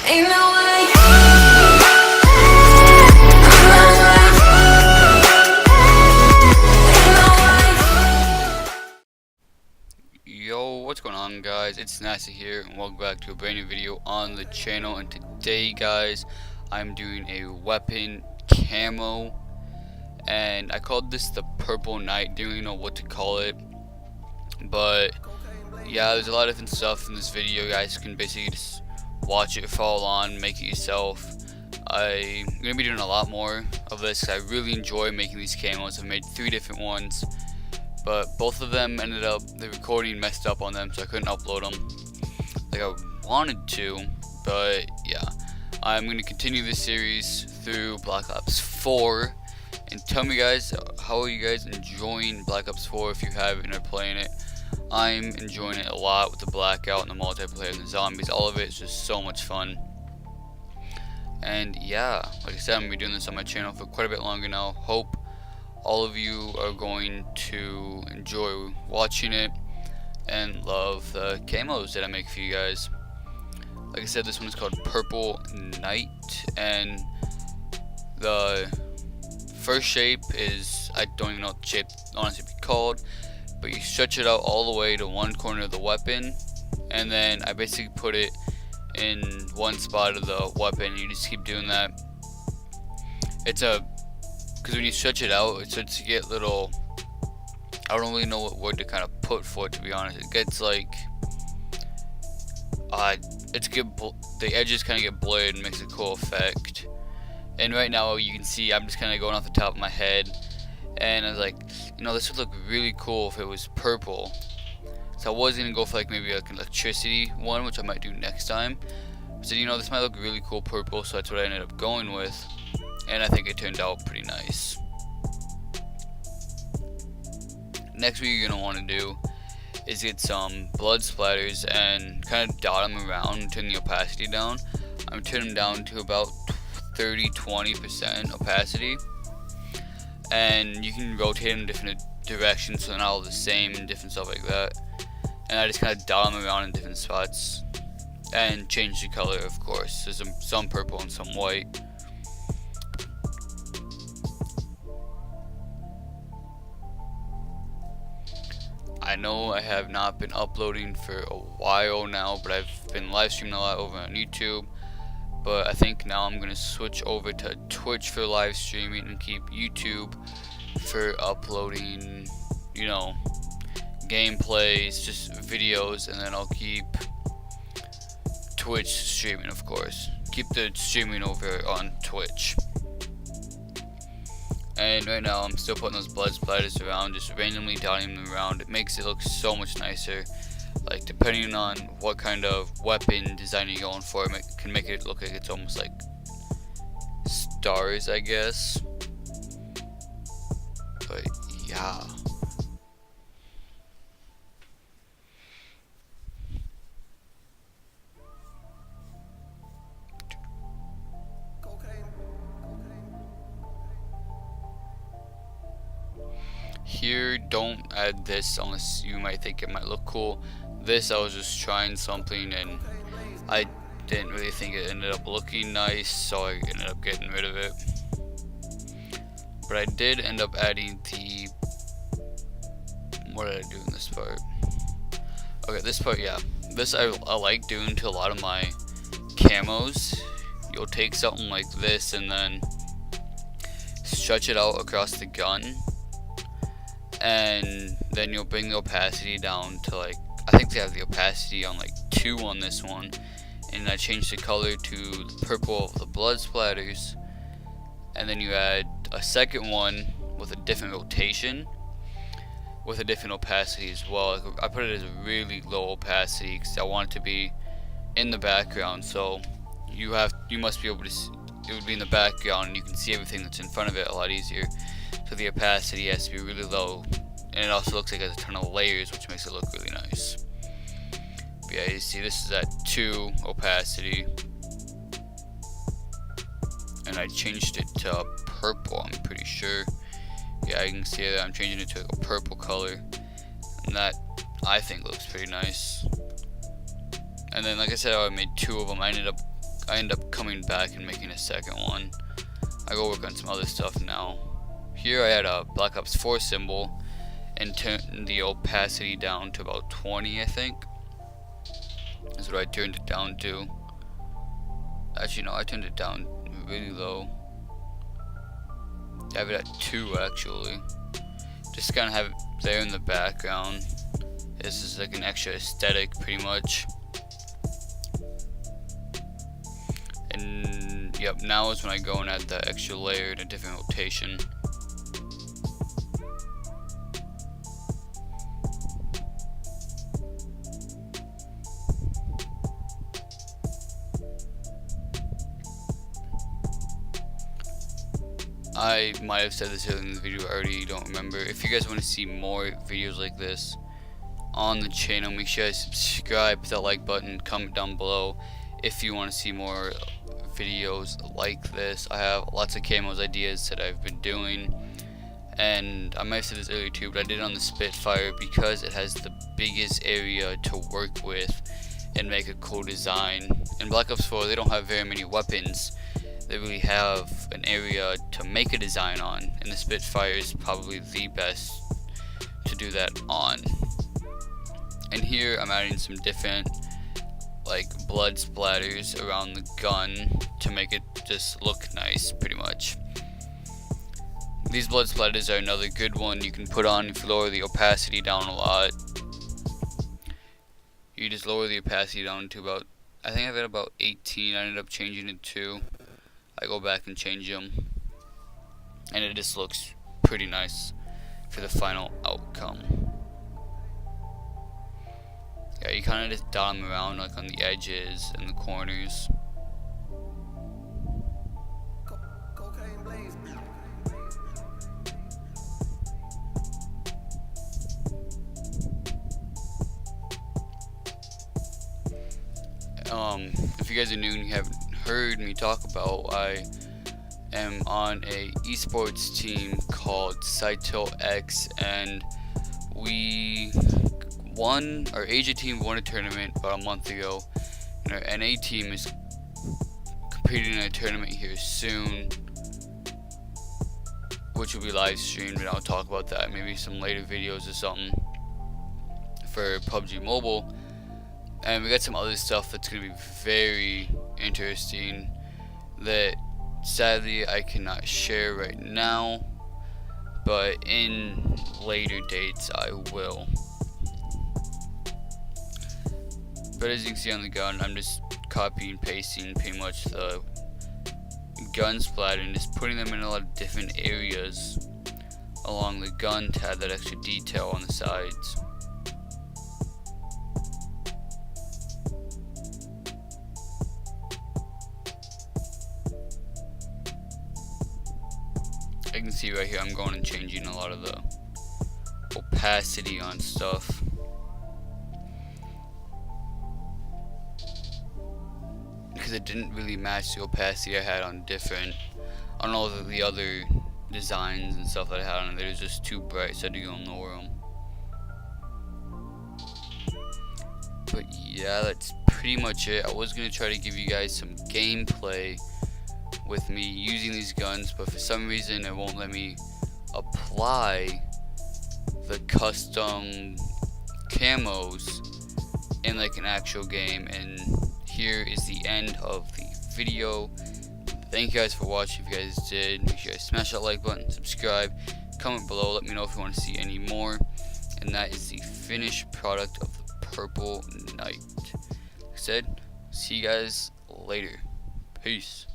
Ain't no way. Yo, what's going on, guys? It's Nasa here, and welcome back to a brand new video on the channel. And today, guys, I'm doing a weapon camo, and I called this the Purple Knight. Didn't really know what to call it, but yeah, there's a lot of different stuff in this video. You guys can basically just watch it, follow along, make it yourself. I'm gonna be doing a lot more of this because I really enjoy making these camos. I've made 3 different ones, but both of them ended up, the recording messed up on them, so I couldn't upload them like I wanted to. But yeah, I'm going to continue this series through Black Ops 4, and tell me, guys, how are you guys enjoying Black Ops 4 if you haven't or playing it. I'm enjoying it a lot with the blackout and the multiplayer and the zombies. All of it is just so much fun. And yeah, like I said, I'm going to be doing this on my channel for quite a bit longer now. Hope all of you are going to enjoy watching it and love the camos that I make for you guys. Like I said, this one is called Purple Knight, and the first shape is, I don't even know what the shape honestly be called, but you stretch it out all the way to one corner of the weapon, and then I basically put it in one spot of the weapon. You just keep doing that. Because when you stretch it out, it starts to get little, I don't really know what word to kind of put for it, to be honest. It gets like, the edges kind of get blurred and makes a cool effect. And right now you can see I'm just kind of going off the top of my head, and I was like, you know, this would look really cool if it was purple. So I was going to go for like maybe like an electricity one, which I might do next time. So, you know, this might look really cool purple, so that's what I ended up going with. And I think it turned out pretty nice. Next, what you're going to want to do is get some blood splatters and kind of dot them around and turn the opacity down. I'm turning them down to about 30-20% opacity. And you can rotate them in different directions so they're not all the same and different stuff like that. And I just kind of dot them around in different spots. And change the color, of course. There's some purple and some white. I know I have not been uploading for a while now, but I've been live streaming a lot over on YouTube. But I think now I'm going to switch over to Twitch for live streaming and keep YouTube for uploading, you know, gameplays, just videos, and then I'll keep Twitch streaming, of course. Keep the streaming over on Twitch. And right now I'm still putting those blood splatters around, just randomly dotting them around. It makes it look so much nicer. Like, depending on what kind of weapon design you're going for, it can make it look like it's almost like stars, I guess. But yeah. Here, don't add this unless you might think it might look cool. This, I was just trying something and I didn't really think it ended up looking nice, so I ended up getting rid of it. But I did end up adding the, what did I do in this part? Okay, this part, yeah. This I like doing to a lot of my camos. You'll take something like this and then stretch it out across the gun. And then you'll bring the opacity down to like, I think they have the opacity on like 2 on this one. And I changed the color to the purple of the blood splatters. And then you add a second one with a different rotation, with a different opacity as well. I put it as a really low opacity because I want it to be in the background. So you must be able to see, it would be in the background and you can see everything that's in front of it a lot easier. So the opacity has to be really low, and it also looks like it has a ton of layers, which makes it look really nice. But yeah, you see this is at 2 opacity, and I changed it to purple, I'm pretty sure. Yeah, you can see that I'm changing it to a purple color, and that I think looks pretty nice. And then, like I said, I made 2 of them. I ended up I end up coming back and making a second one. I go work on some other stuff now. Here I had a BlackOps 4 symbol and turned the opacity down to about 20, I think. That's what I turned it down to. Actually, no, I turned it down really low. I have it at 2 actually. Just kind of have it there in the background. This is like an extra aesthetic pretty much. And yep, now is when I go and add the extra layer in a different rotation. I might have said this earlier in the video, I already don't remember. If you guys want to see more videos like this on the channel, make sure you subscribe, hit that like button, comment down below if you want to see more videos like this. I have lots of camos ideas that I've been doing, and I might have said this earlier too, but I did it on the Spitfire because it has the biggest area to work with and make a cool design. In Black Ops 4 they don't have very many weapons. They really have an area to make a design on, and the Spitfire is probably the best to do that on. And here I'm adding some different like blood splatters around the gun to make it just look nice pretty much. These blood splatters are another good one you can put on if you lower the opacity down a lot. You just lower the opacity down to about, I think I've got about 18. I ended up changing it to. I go back and change them, and it just looks pretty nice for the final outcome. Yeah, you kind of just dot them around like on the edges and the corners. If you guys are new and you haven't heard me talk about, I am on a esports team called X, and our Asia team won a tournament about a month ago, and our NA team is competing in a tournament here soon, which will be live streamed, and I'll talk about that maybe some later videos or something for PUBG Mobile. And we got some other stuff that's going to be very interesting that sadly I cannot share right now, but in later dates I will. But as you can see on the gun, I'm just copying and pasting pretty much the gun splatter and just putting them in a lot of different areas along the gun to add that extra detail on the sides. You can see right here I'm going and changing a lot of the opacity on stuff. Because it didn't really match the opacity I had on all of the other designs and stuff that I had on it. It was just too bright, so I had to go and lower them. But yeah, that's pretty much it. I was going to try to give you guys some gameplay with me using these guns, but for some reason it won't let me apply the custom camos in like an actual game. And here is the end of the video. Thank you guys for watching. If you guys did, make sure you guys smash that like button, subscribe, comment below, let me know if you want to see any more. And that is the finished product of the Purple Knight. Like I said, see you guys later. Peace.